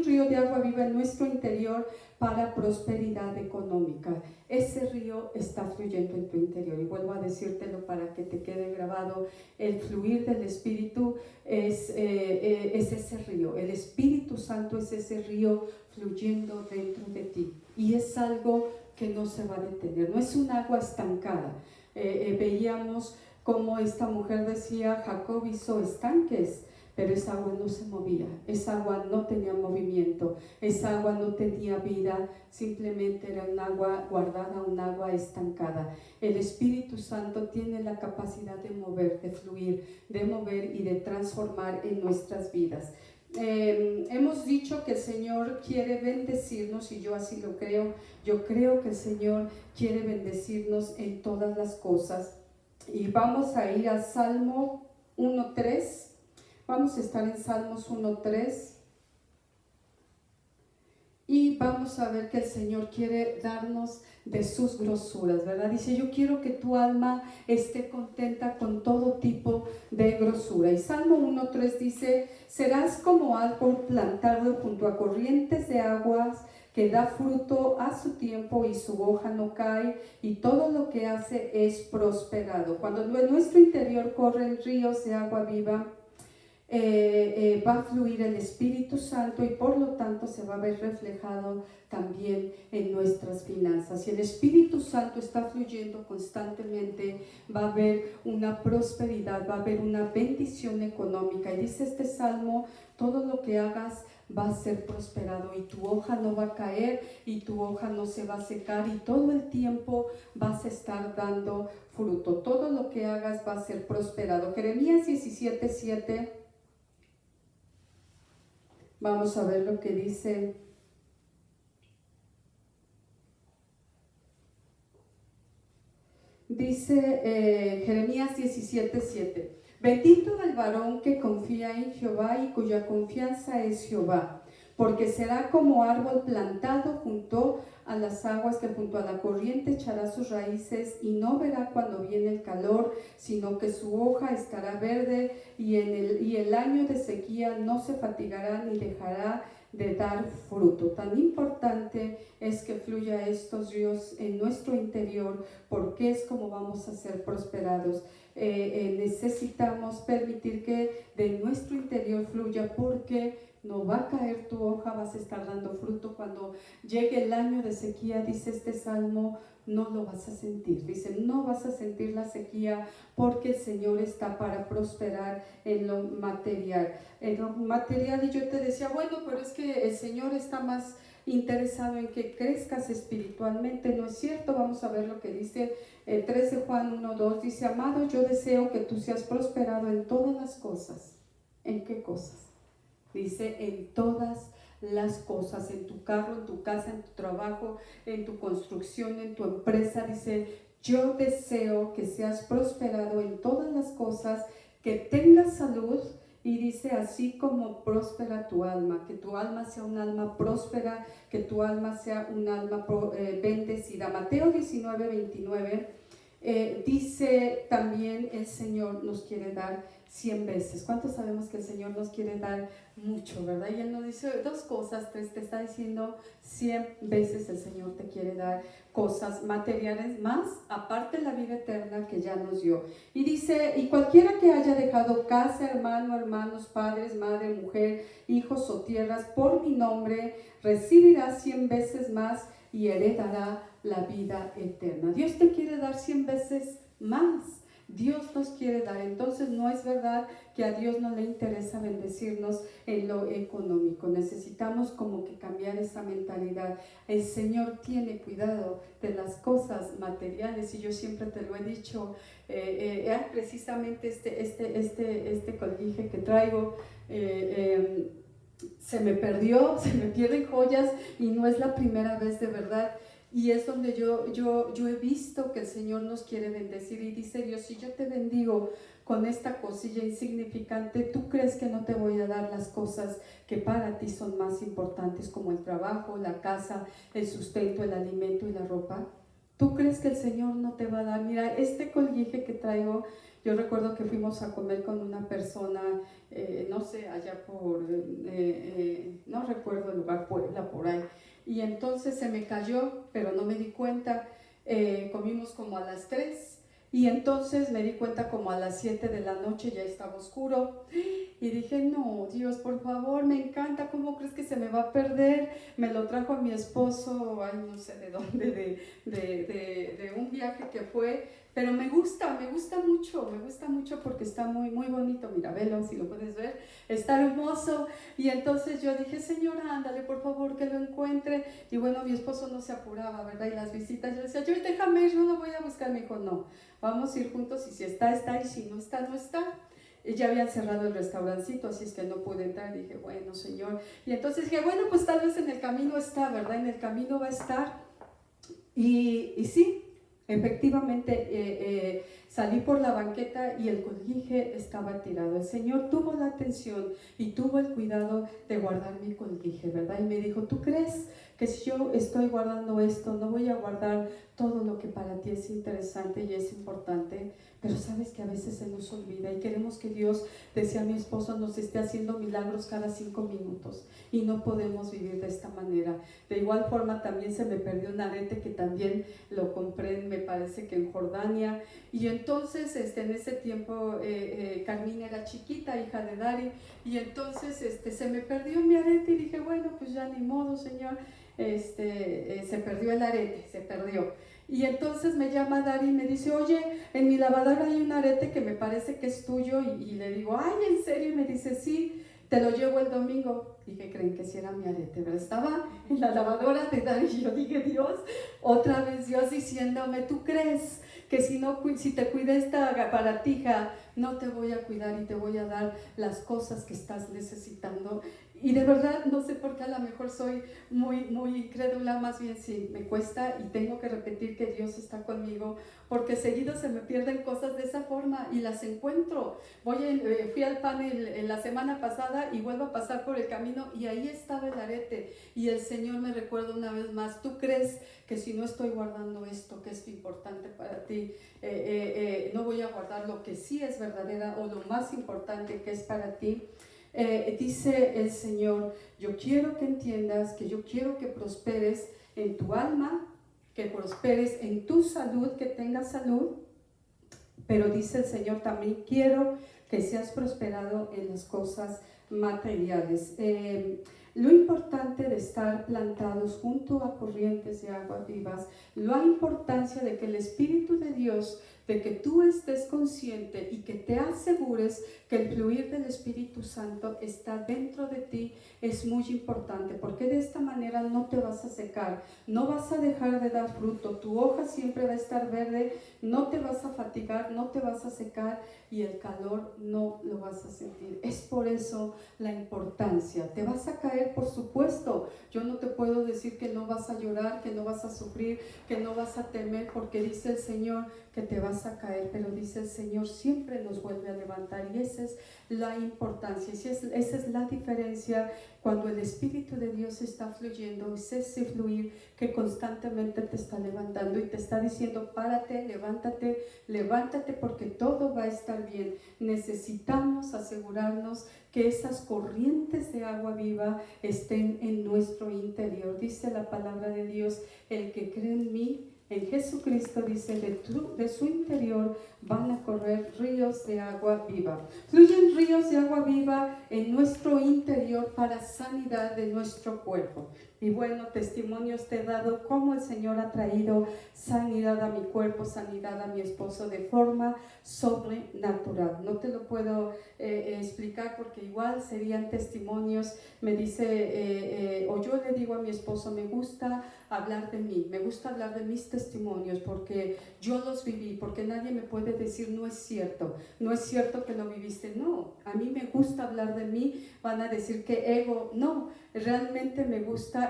río de agua viva en nuestro interior para prosperidad económica. Ese río está fluyendo en tu interior, y vuelvo a decírtelo para que te quede grabado. El fluir del Espíritu es ese río. El Espíritu Santo es ese río fluyendo dentro de ti, y es algo que no se va a detener, no es un agua estancada. Veíamos como esta mujer decía: Jacob hizo estanques, pero esa agua no se movía, esa agua no tenía movimiento, esa agua no tenía vida, simplemente era un agua guardada, un agua estancada. El Espíritu Santo tiene la capacidad de mover, de fluir, de mover y de transformar en nuestras vidas. Hemos dicho que el Señor quiere bendecirnos, y yo así lo creo. Yo creo que el Señor quiere bendecirnos en todas las cosas. Y vamos a ir a Salmo 1:3. Vamos a estar en Salmos 1:3 y vamos a ver que el Señor quiere darnos de sus grosuras, ¿verdad? Dice: yo quiero que tu alma esté contenta con todo tipo de grosura. Y Salmo 1:3 dice: serás como árbol plantado junto a corrientes de aguas, que da fruto a su tiempo y su hoja no cae, y todo lo que hace es prosperado. Cuando en nuestro interior corren ríos de agua viva, va a fluir el Espíritu Santo, y por lo tanto se va a ver reflejado también en nuestras finanzas. Si el Espíritu Santo está fluyendo constantemente, va a haber una prosperidad, va a haber una bendición económica. Y dice este salmo: todo lo que hagas va a ser prosperado, y tu hoja no va a caer, y tu hoja no se va a secar, y todo el tiempo vas a estar dando fruto. Todo lo que hagas va a ser prosperado. Jeremías 17:7. Vamos a ver lo que dice. Dice Jeremías 17:7. Bendito el varón que confía en Jehová y cuya confianza es Jehová, porque será como árbol plantado junto a las aguas, que junto a la corriente echará sus raíces, y no verá cuando viene el calor, sino que su hoja estará verde, y el año de sequía no se fatigará ni dejará de dar fruto. Tan importante es que fluya estos ríos en nuestro interior, porque es como vamos a ser prosperados. Necesitamos permitir que de nuestro interior fluya, porque no va a caer tu hoja, vas a estar dando fruto. Cuando llegue el año de sequía, dice este salmo, no lo vas a sentir. Dice: no vas a sentir la sequía, porque el Señor está para prosperar en lo material. En lo material, y yo te decía, bueno, pero es que el Señor está más interesado en que crezcas espiritualmente. No es cierto. Vamos a ver lo que dice el 3 de Juan 1:2. Dice: amado, yo deseo que tú seas prosperado en todas las cosas. ¿En qué cosas? Dice: en todas las cosas, en tu carro, en tu casa, en tu trabajo, en tu construcción, en tu empresa. Dice: yo deseo que seas prosperado en todas las cosas, que tengas salud. Y dice: así como próspera tu alma, que tu alma sea un alma próspera, que tu alma sea un alma bendecida. Mateo 19:29 dice también: el Señor nos quiere dar 100 veces. ¿Cuántos sabemos que el Señor nos quiere dar mucho, verdad? Y Él no dice 2 cosas, 3, te está diciendo 100 veces el Señor te quiere dar cosas materiales más, aparte la vida eterna que ya nos dio. Y dice: y cualquiera que haya dejado casa, hermano, hermanos, padres, madre, mujer, hijos o tierras por mi nombre, recibirá 100 veces más y heredará la vida eterna. Dios te quiere dar 100 veces más. Dios nos quiere dar. Entonces no es verdad que a Dios no le interesa bendecirnos en lo económico. Necesitamos como que cambiar esa mentalidad. El Señor tiene cuidado de las cosas materiales y yo siempre te lo he dicho. Precisamente este colguije que traigo se me perdió, se me pierden joyas y no es la primera vez, de verdad. Y es donde yo he visto que el Señor nos quiere bendecir y dice Dios, si yo te bendigo con esta cosilla insignificante, ¿tú crees que no te voy a dar las cosas que para ti son más importantes, como el trabajo, la casa, el sustento, el alimento y la ropa? ¿Tú crees que el Señor no te va a dar? Mira, este colguije que traigo, yo recuerdo que fuimos a comer con una persona, no sé, allá por, no recuerdo el lugar, Puebla, por ahí. Y entonces se me cayó, pero no me di cuenta. Comimos como a las 3 y entonces me di cuenta como a las 7 de la noche, ya estaba oscuro. Y dije, no, Dios, por favor, me encanta, ¿cómo crees que se me va a perder? Me lo trajo mi esposo, ay, no sé de dónde, de un viaje que fue, pero me gusta mucho porque está muy, muy bonito. Mira, velo, si lo puedes ver, está hermoso. Y entonces yo dije, Señora, ándale, por favor, que lo encuentre. Y bueno, mi esposo no se apuraba, ¿verdad? Y las visitas, yo decía, yo déjame ir, yo lo voy a buscar. Me dijo, no, vamos a ir juntos y si está, está, y si no está, no está. Y ya habían cerrado el restaurancito, así es que no pude entrar. Dije, bueno, Señor. Y entonces dije, bueno, pues tal vez en el camino está, ¿verdad? En el camino va a estar. Y sí, efectivamente, salí por la banqueta y el colguije estaba tirado. El Señor tuvo la atención y tuvo el cuidado de guardar mi colguije, ¿verdad? Y me dijo, ¿tú crees que si yo estoy guardando esto, no voy a guardar todo lo que para ti es interesante y es importante? Pero sabes que a veces se nos olvida y queremos que Dios, decía mi esposo, nos esté haciendo milagros cada 5 minutos y no podemos vivir de esta manera. De igual forma también se me perdió un arete que también lo compré, me parece que en Jordania, y entonces en ese tiempo Carmina era chiquita, hija de Dari, y entonces se me perdió mi arete y dije, bueno, pues ya ni modo, Señor, se perdió el arete, se perdió. Y entonces me llama Dari y me dice, oye, en mi lavadora hay un arete que me parece que es tuyo, y le digo, ay, ¿en serio? Y me dice, sí, te lo llevo el domingo. Dije, creen que sí era mi arete, pero estaba en la lavadora de Dari y yo dije, Dios, otra vez Dios diciéndome, ¿tú crees que si te cuidé esta baratija, no te voy a cuidar y te voy a dar las cosas que estás necesitando? Y de verdad no sé por qué, a lo mejor soy muy, muy incrédula, más bien sí, me cuesta y tengo que repetir que Dios está conmigo, porque seguido se me pierden cosas de esa forma y las encuentro. Fui al panel en la semana pasada y vuelvo a pasar por el camino y ahí estaba el arete y el Señor me recuerda una vez más, ¿tú crees que si no estoy guardando esto que es importante para ti, no voy a guardar lo que sí es verdadera o lo más importante que es para ti? Dice el Señor, yo quiero que entiendas que yo quiero que prosperes en tu alma, que prosperes en tu salud, que tengas salud, pero dice el Señor, también quiero que seas prosperado en las cosas materiales. Lo importante de estar plantados junto a corrientes de agua vivas, la importancia de que el Espíritu de Dios, de que tú estés consciente y que te asegures que el fluir del Espíritu Santo está dentro de ti, es muy importante, porque de esta manera no te vas a secar, no vas a dejar de dar fruto, tu hoja siempre va a estar verde, no te vas a fatigar, no te vas a secar y el calor no lo vas a sentir. Es por eso la importancia. Te vas a caer, por supuesto. Yo no te puedo decir que no vas a llorar, que no vas a sufrir, que no vas a temer, porque dice el Señor que te vas a caer, pero dice el Señor siempre nos vuelve a levantar, y esa es la importancia, esa es la diferencia cuando el Espíritu de Dios está fluyendo. Es ese fluir que constantemente te está levantando y te está diciendo, párate, levántate, levántate, porque todo va a estar bien. Necesitamos asegurarnos que esas corrientes de agua viva estén en nuestro interior. Dice la palabra de Dios, el que cree en mí, En Jesucristo dice, de su interior van a correr ríos de agua viva. Fluyen ríos de agua viva en nuestro interior para sanidad de nuestro cuerpo. Y bueno, testimonios te he dado cómo el Señor ha traído sanidad a mi cuerpo, sanidad a mi esposo de forma sobrenatural. No te lo puedo explicar porque igual serían testimonios. Me dice, o yo le digo a mi esposo, me gusta hablar de mí, me gusta hablar de mis testimonios porque yo los viví, porque nadie me puede decir no es cierto que lo viviste. No, a mí me gusta hablar de mí. Van a decir que ego, no, realmente me gusta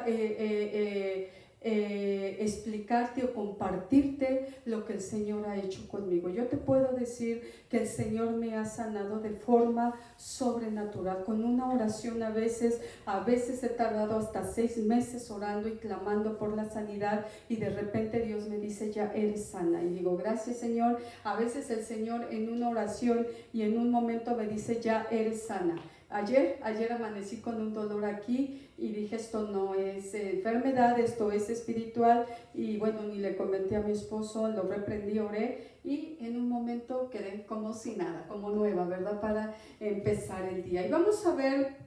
explicarte o compartirte lo que el Señor ha hecho conmigo. Yo te puedo decir que el Señor me ha sanado de forma sobrenatural, con una oración. A veces he tardado hasta 6 meses orando y clamando por la sanidad, y de repente Dios me dice, ya eres sana, y digo, gracias Señor. A veces el Señor en una oración y en un momento me dice, ya eres sana. Ayer amanecí con un dolor aquí y dije, esto no es enfermedad, esto es espiritual. Y bueno, ni le comenté a mi esposo, lo reprendí, oré, y en un momento quedé como si nada, como nueva, ¿verdad? Para empezar el día. Y vamos a ver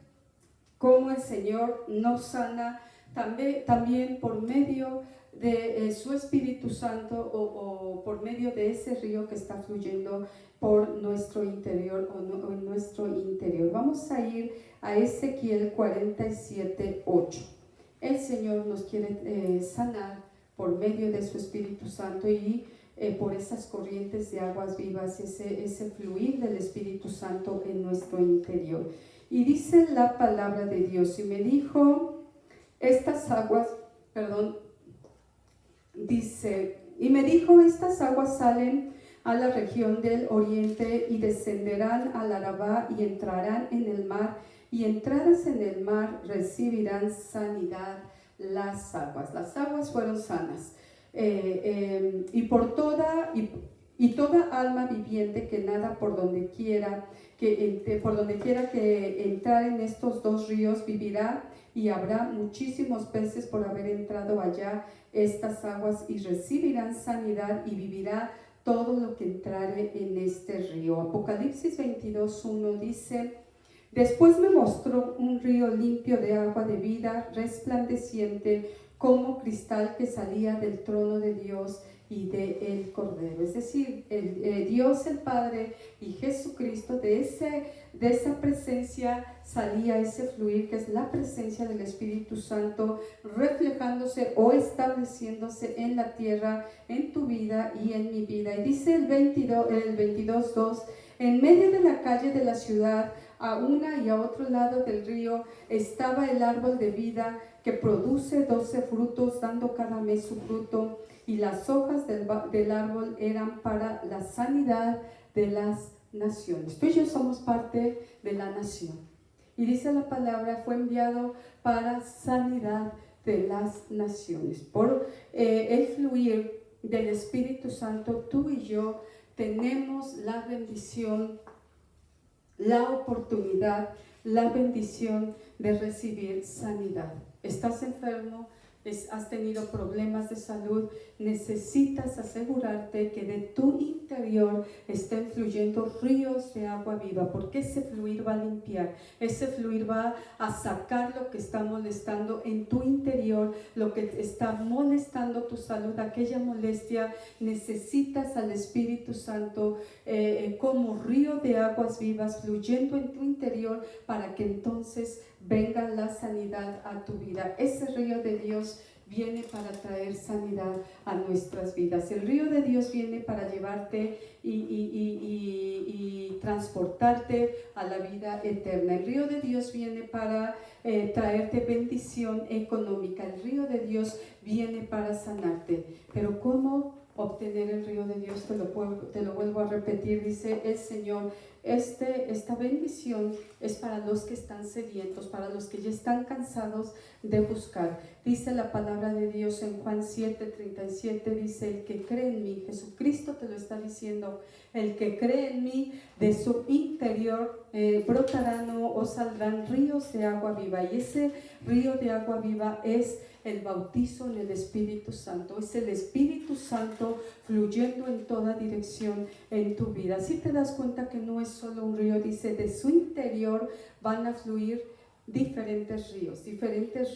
cómo el Señor nos sana también por medio de su Espíritu Santo, o por medio de ese río que está fluyendo por nuestro interior o en nuestro interior. Vamos a ir a Ezequiel 47:8. El Señor nos quiere sanar por medio de su Espíritu Santo y por esas corrientes de aguas vivas, ese fluir del Espíritu Santo en nuestro interior. Y dice la palabra de Dios, y me dijo, estas aguas salen a la región del oriente y descenderán al Arabá y entrarán en el mar, y entradas en el mar recibirán sanidad las aguas. Las aguas fueron sanas. Y toda alma viviente que nada por donde quiera que entrar en estos 2 ríos vivirá, y habrá muchísimos peces por haber entrado allá estas aguas, y recibirán sanidad, y vivirá todo lo que entrare en este río. Apocalipsis 22:1 dice, después me mostró un río limpio de agua de vida, resplandeciente como cristal, que salía del trono de Dios y del Cordero. Es decir, Dios el Padre y Jesucristo, de esa presencia salía ese fluir, que es la presencia del Espíritu Santo, reflejándose o estableciéndose en la tierra, en tu vida y en mi vida. Y dice el 22:2, en medio de la calle de la ciudad, a una y a otro lado del río, estaba el árbol de vida, que produce 12 frutos, dando cada mes su fruto, y las hojas del árbol eran para la sanidad de las naciones. Tú y yo somos parte de la nación. Y dice la palabra, fue enviado para sanidad de las naciones. Por el fluir del Espíritu Santo, tú y yo tenemos la bendición, la oportunidad, la bendición de recibir sanidad. ¿Estás enfermo? ¿Has tenido problemas de salud? Necesitas asegurarte que de tu interior estén fluyendo ríos de agua viva, porque ese fluir va a limpiar, ese fluir va a sacar lo que está molestando en tu interior, lo que está molestando tu salud, aquella molestia. Necesitas al Espíritu Santo como río de aguas vivas fluyendo en tu interior, para que entonces venga la sanidad a tu vida. Ese río de Dios viene para traer sanidad a nuestras vidas. El río de Dios viene para llevarte y transportarte a la vida eterna. El río de Dios viene para traerte bendición económica. El río de Dios viene para sanarte. Pero ¿cómo obtener el río de Dios? Te lo vuelvo a repetir. Dice el Señor, esta bendición es para los que están sedientos, para los que ya están cansados de buscar. Dice la palabra de Dios en Juan 7:37, dice, el que cree en mí, Jesucristo te lo está diciendo, el que cree en mí, de su interior brotarán o saldrán ríos de agua viva. Y ese río de agua viva es el bautizo en el Espíritu Santo. Es el Espíritu Santo fluyendo en toda dirección en tu vida. Si te das cuenta que no es solo un río, dice, de su interior van a fluir diferentes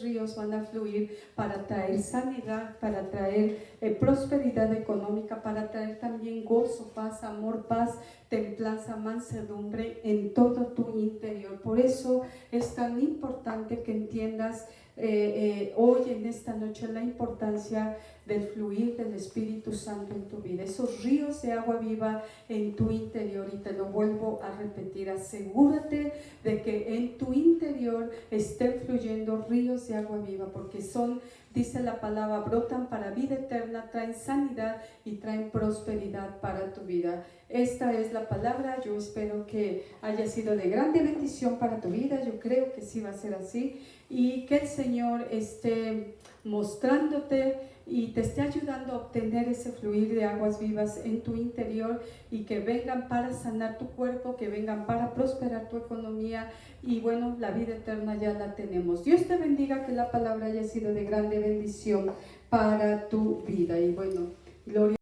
ríos van a fluir para traer sanidad, para traer prosperidad económica, para traer también gozo, paz, amor, paz, templanza, mansedumbre en todo tu interior. Por eso es tan importante que entiendas hoy en esta noche la importancia del fluir del Espíritu Santo en tu vida, esos ríos de agua viva en tu interior. Y te lo vuelvo a repetir, asegúrate de que en tu interior estén fluyendo ríos de agua viva, porque son, dice la palabra, brotan para vida eterna, traen sanidad y traen prosperidad para tu vida. Esta es la palabra. Yo espero que haya sido de grande bendición para tu vida. Yo creo que sí va a ser así, y que el Señor esté mostrándote y te esté ayudando a obtener ese fluir de aguas vivas en tu interior, y que vengan para sanar tu cuerpo, que vengan para prosperar tu economía, y bueno, la vida eterna ya la tenemos. Dios te bendiga, que la palabra haya sido de grande bendición para tu vida. Y bueno, gloria